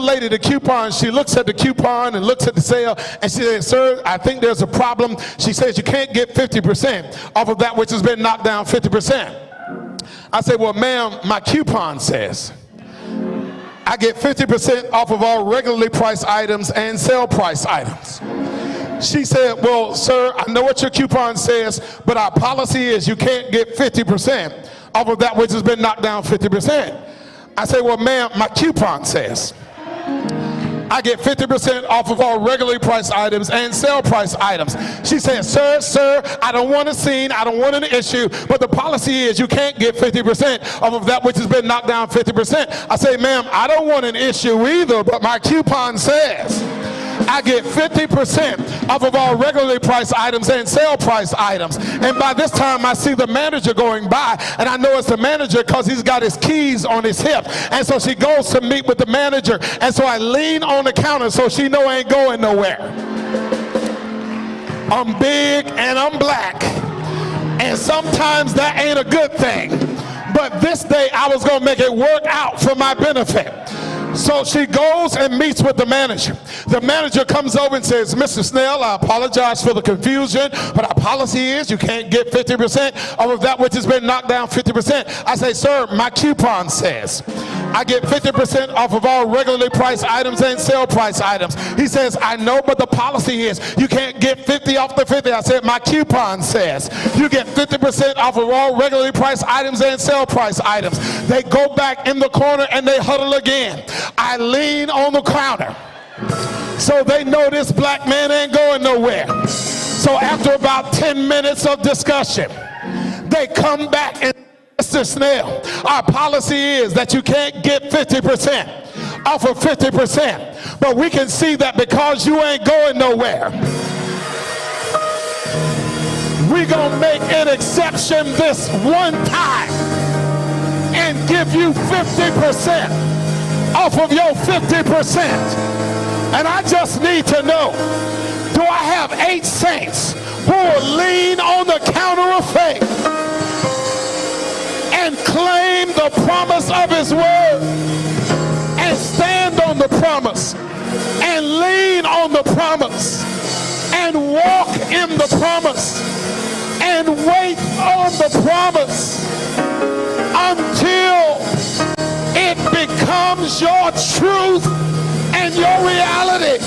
lady the coupon. She looks at the coupon and looks at the sale, and she says, sir, I think there's a problem. She says you can't get 50% off of that which has been knocked down 50%. I say, well, ma'am, my coupon says I get 50% off of all regularly priced items and sale price items. She said, well, sir, I know what your coupon says, but our policy is you can't get 50% off of that which has been knocked down 50%. I say, well, ma'am, my coupon says I get 50% off of all regularly priced items and sale price items. She said, sir, I don't want a scene, I don't want an issue, but the policy is you can't get 50% off of that which has been knocked down 50%. I say, ma'am, I don't want an issue either, but my coupon says I get 50% off of all regularly priced items and sale price items. And by this time I see the manager going by, and I know it's the manager because he's got his keys on his hip. And so she goes to meet with the manager, and so I lean on the counter so she know I ain't going nowhere. I'm big and I'm black, and sometimes that ain't a good thing, but this day I was gonna make it work out for my benefit. So she goes and meets with the manager. The manager comes over and says, Mr. Snell, I apologize for the confusion, but our policy is you can't get 50% of that which has been knocked down 50%. I say, sir, my coupon says I get 50% off of all regularly priced items and sale price items. He says, I know, but the policy is you can't get 50 off the 50. I said, my coupon says you get 50% off of all regularly priced items and sale price items. They go back in the corner and they huddle again. I lean on the counter so they know this black man ain't going nowhere. So after about 10 minutes of discussion, they come back and Mr. Snell, our policy is that you can't get 50% off of 50%, but we can see that because you ain't going nowhere, we're gonna make an exception this one time and give you 50% off of your 50%. And I just need to know, do I have 8 saints who will lean on the counter of faith and claim the promise of his word and stand on the promise and lean on the promise and walk in the promise and wait on the promise until it becomes your truth and your reality?